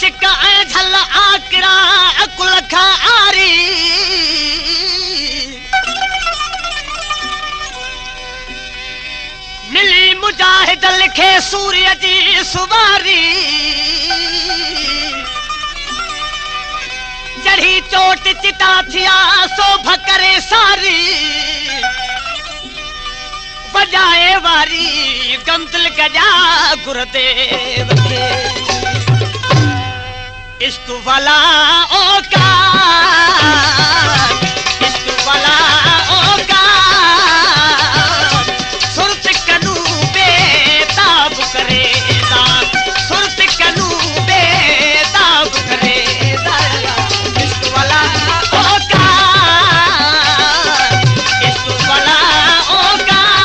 चिका झल आकड़ा अकुल खारी मिली मुजाहिद लिखे सूर्य जी सुवारी चढ़ी चोट चिता थिया सोभ करे सारी बजाए वारी गमदिल गजा गुरुदेव के इश्क वाला औकात इश्क वाला औकात सुरत कनू बेताब करेदा सुरत कनू बेताब करेदा इश्क वाला औकात इश्क वाला औकात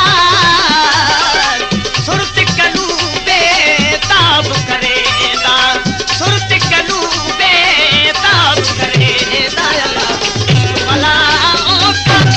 सुरत कनू बेताब करेदा सुरत कनू बेताब करेदा इश्क वाला औकात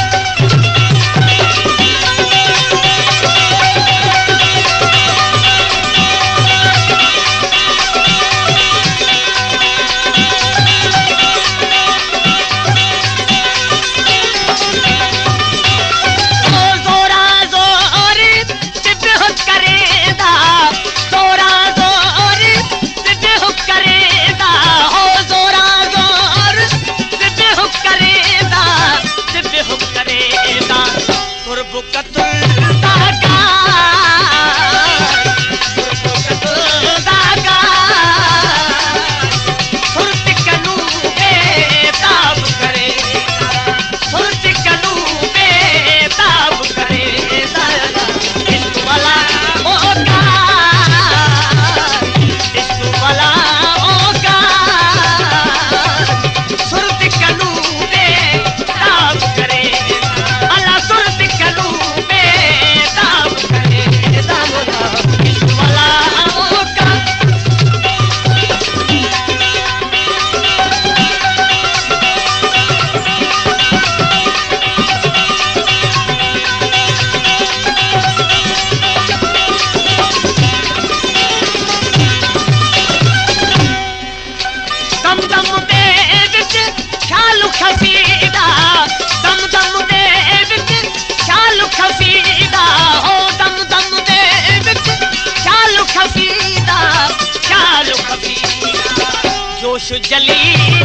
जोश जली